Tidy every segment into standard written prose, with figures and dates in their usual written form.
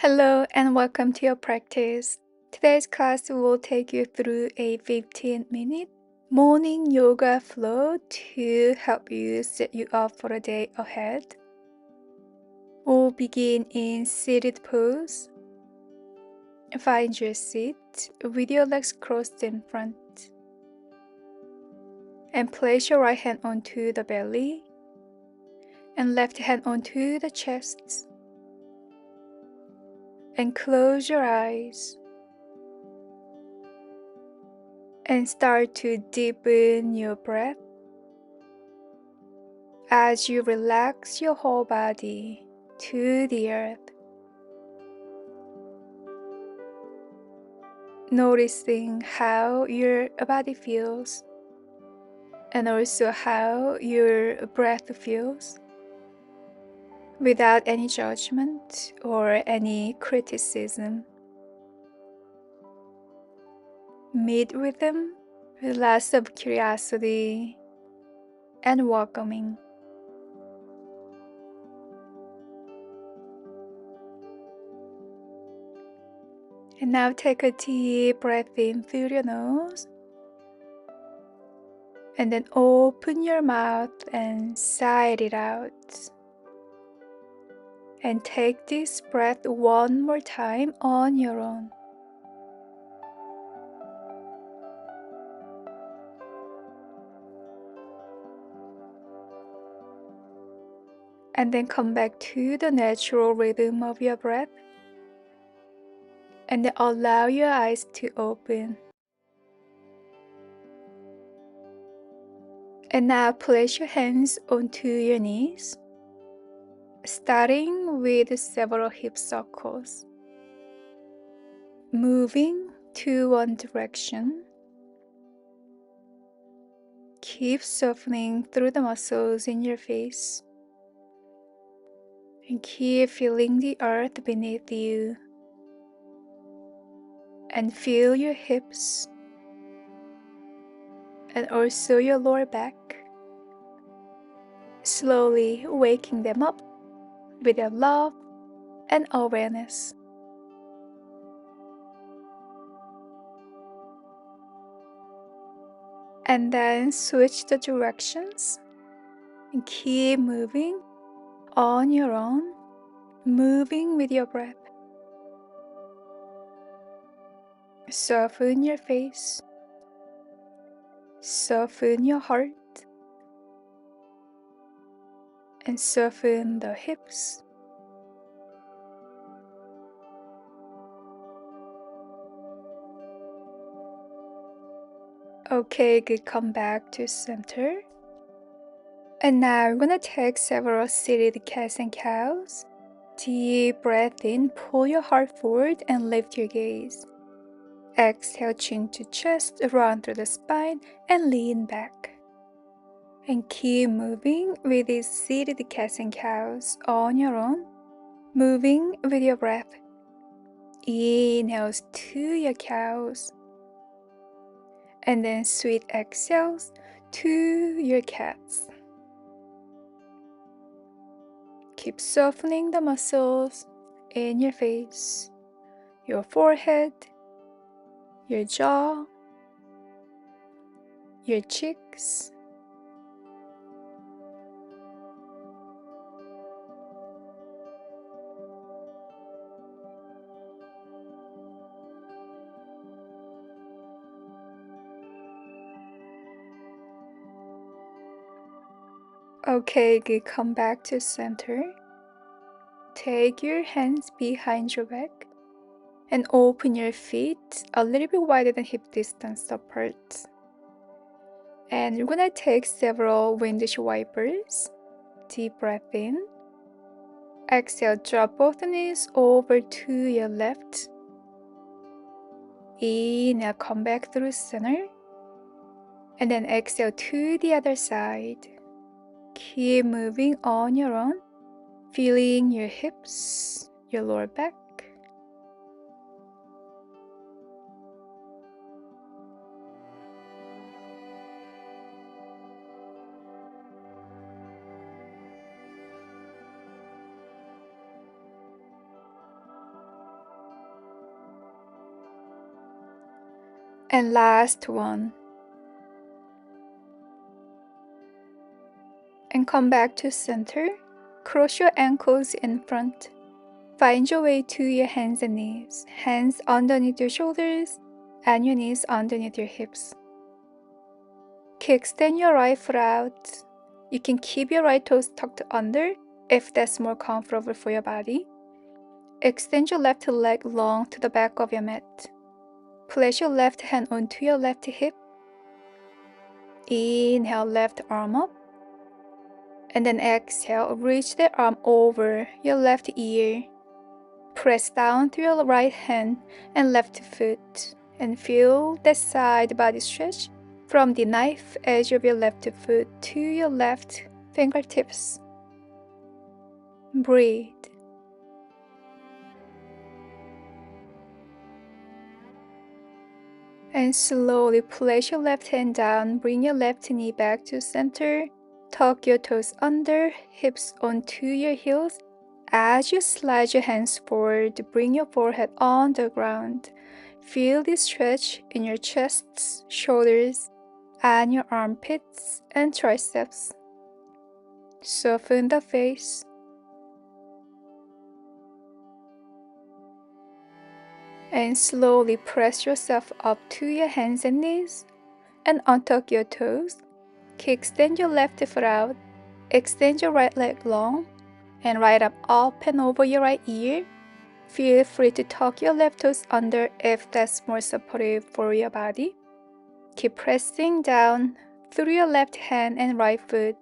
Hello and welcome to your practice. Today's class will take you through a 15-minute morning yoga flow to help you set you up for the day ahead. We'll begin in seated pose. Find your seat with your legs crossed in front. And place your right hand onto the belly and left hand onto the chest. And close your eyes. And start to deepen your breath as you relax your whole body to the earth. Noticing how your body feels and also how your breath feels without any judgment or any criticism. Meet with them with lots of curiosity and welcoming. And now take a deep breath in through your nose. And then open your mouth and sigh it out. And take this breath one more time on your own. And then come back to the natural rhythm of your breath. And then allow your eyes to open. And now place your hands onto your knees, starting with several hip circles. Moving to one direction. Keep softening through the muscles in your face. And keep feeling the earth beneath you. And feel your hips. And also your lower back. Slowly waking them up with your love and awareness. And then switch the directions and keep moving on your own, moving with your breath. Soften your face, soften your heart, and soften the hips. Okay, good. Come back to center. And now we're gonna take several seated cats and cows. Deep breath in, pull your heart forward and lift your gaze. Exhale, chin to chest, round through the spine and lean back. And keep moving with these seated cats and cows on your own, moving with your breath. Inhales to your cows. And then sweet exhales to your cats. Keep softening the muscles in your face, your forehead, your jaw, your cheeks. Okay, good. Come back to center. Take your hands behind your back and open your feet a little bit wider than hip distance apart. And you're gonna take several windshield wipers. Deep breath in. Exhale, drop both knees over to your left. Inhale, come back through center. And then exhale to the other side. Keep moving on your own, feeling your hips, your lower back. And last one. And come back to center. Cross your ankles in front. Find your way to your hands and knees. Hands underneath your shoulders and your knees underneath your hips. Kickstand your right foot out. You can keep your right toes tucked under if that's more comfortable for your body. Extend your left leg long to the back of your mat. Place your left hand onto your left hip. Inhale, left arm up. And then exhale, reach the arm over your left ear. Press down to your right hand and left foot. And feel the side body stretch from the knife edge of your left foot to your left fingertips. Breathe. And slowly place your left hand down, bring your left knee back to center, tuck your toes under, hips onto your heels. As you slide your hands forward, bring your forehead on the ground. Feel the stretch in your chests, shoulders, and your armpits and triceps. Soften the face. And slowly press yourself up to your hands and knees and untuck your toes. Kickstand your left foot out. Extend your right leg long and right arm up and over your right ear. Feel free to tuck your left toes under if that's more supportive for your body. Keep pressing down through your left hand and right foot.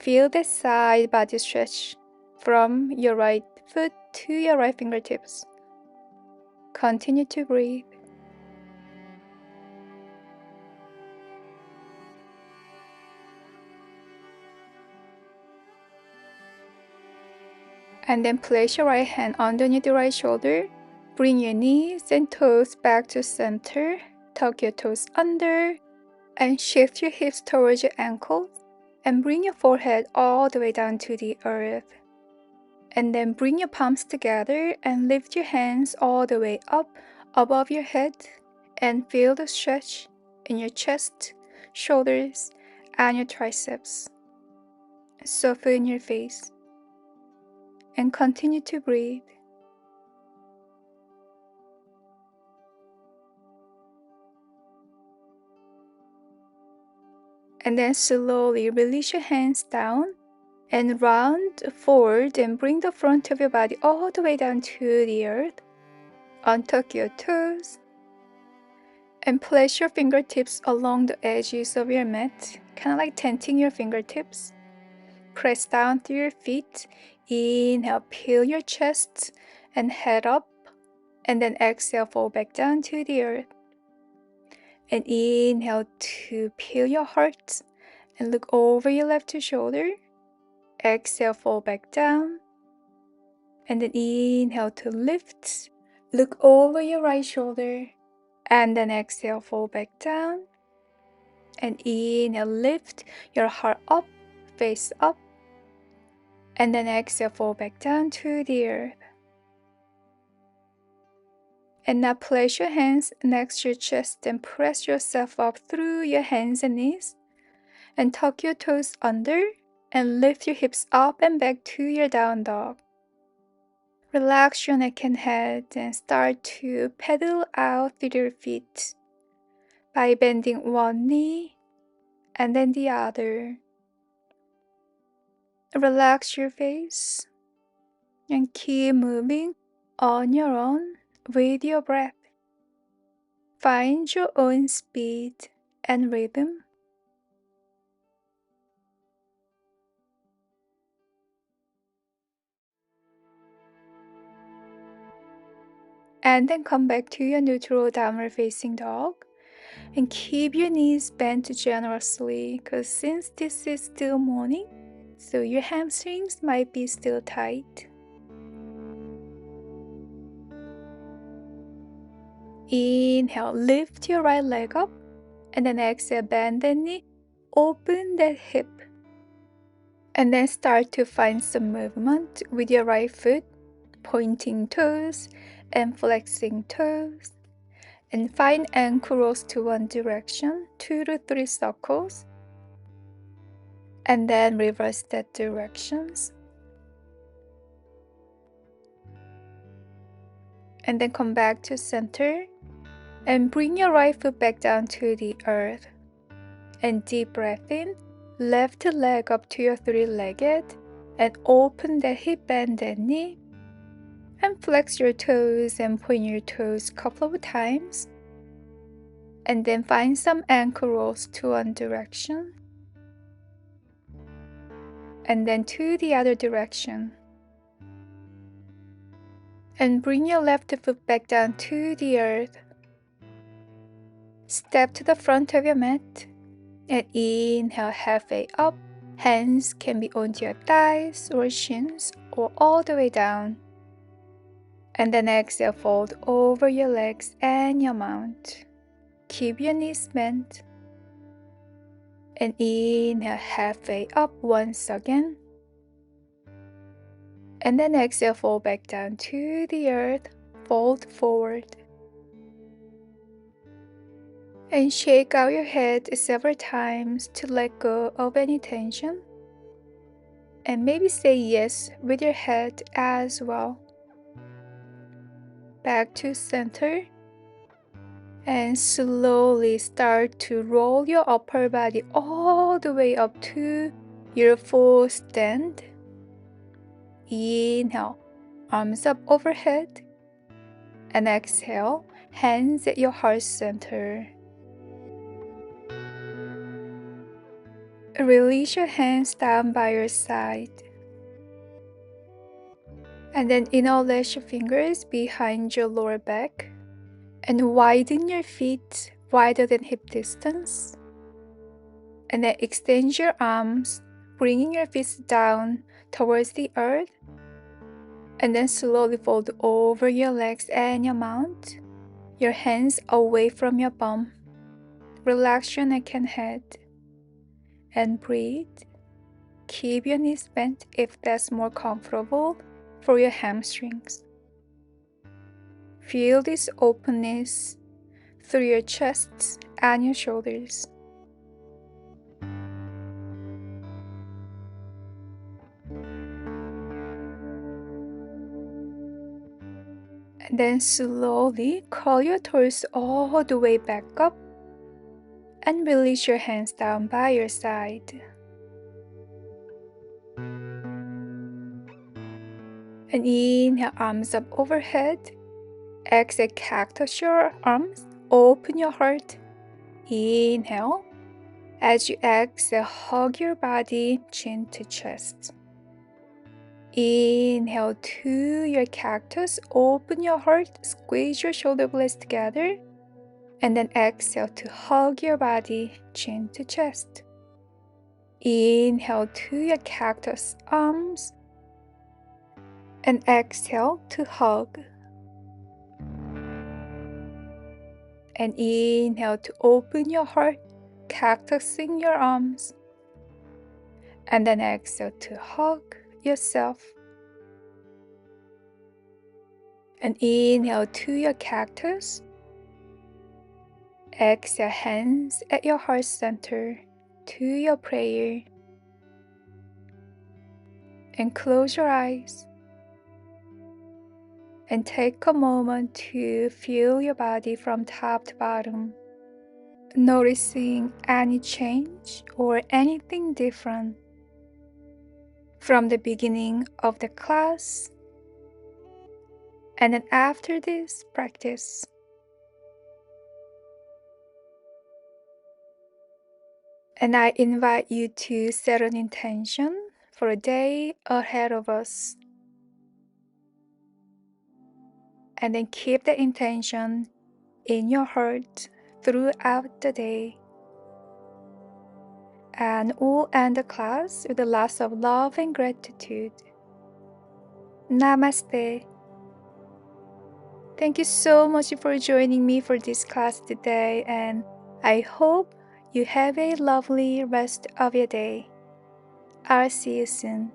Feel the side body stretch from your right foot to your right fingertips. Continue to breathe. And then place your right hand underneath your right shoulder. Bring your knees and toes back to center. Tuck your toes under and shift your hips towards your ankles. And bring your forehead all the way down to the earth. And then bring your palms together and lift your hands all the way up above your head and feel the stretch in your chest, shoulders, and your triceps. Soften your face and continue to breathe. And then slowly release your hands down and round forward and bring the front of your body all the way down to the earth. Untuck your toes and place your fingertips along the edges of your mat, kind of like tenting your fingertips. Press down through your feet. Inhale, peel your chest and head up. And then exhale, fall back down to the earth. And inhale to peel your heart and look over your left shoulder. Exhale, fall back down. And then inhale to lift. Look over your right shoulder. And then exhale, fall back down. And inhale, lift your heart up, face up. And then exhale, fall back down to the earth. And now place your hands next to your chest and press yourself up through your hands and knees. And tuck your toes under and lift your hips up and back to your down dog. Relax your neck and head and start to pedal out with your feet by bending one knee and then the other. Relax your face and keep moving on your own with your breath. Find your own speed and rhythm. And then come back to your neutral downward facing dog and keep your knees bent generously because since this is still morning, so your hamstrings might be still tight. Inhale, lift your right leg up and then exhale, bend the knee, open that hip. And then start to find some movement with your right foot, pointing toes and flexing toes. And find ankles to one direction, 2 to 3 circles, and then reverse that directions. And then come back to center and bring your right foot back down to the earth. And deep breath in, left leg up to your three-legged, and open the hip and the knee, and flex your toes and point your toes a couple of times. And then find some ankle rolls to one direction, and then to the other direction. And bring your left foot back down to the earth. Step to the front of your mat, and inhale halfway up. Hands can be onto your thighs or shins or all the way down. And then exhale, fold over your legs and your mount. Keep your knees bent. And inhale halfway up once again. And then exhale, fold back down to the earth, fold forward. And shake out your head several times to let go of any tension. And maybe say yes with your head as well. Back to center. And slowly start to roll your upper body all the way up to your full stand. Inhale, arms up overhead. And exhale, hands at your heart center. Release your hands down by your side. And then interlace your fingers behind your lower back. And widen your feet wider than hip distance. And then extend your arms, bringing your fists down towards the earth. And then slowly fold over your legs and your mount. Your hands away from your bum. Relax your neck and head. And breathe. Keep your knees bent if that's more comfortable for your hamstrings. Feel this openness through your chest and your shoulders. And then slowly curl your torso all the way back up and release your hands down by your side. And inhale, arms up overhead. Exhale, cactus your arms, open your heart. Inhale. As you exhale, hug your body, chin to chest. Inhale to your cactus, open your heart, squeeze your shoulder blades together. And then exhale to hug your body, chin to chest. Inhale to your cactus arms. And exhale to hug. And inhale to open your heart, cactusing your arms. And then exhale to hug yourself. And inhale to your cactus. Exhale, hands at your heart center to your prayer. And close your eyes. And take a moment to feel your body from top to bottom, noticing any change or anything different from the beginning of the class and then after this practice. And I invite you to set an intention for a day ahead of us. And then keep the intention in your heart throughout the day. And we'll end the class with the lots of love and gratitude. Namaste. Thank you so much for joining me for this class today, and I hope you have a lovely rest of your day. I'll see you soon.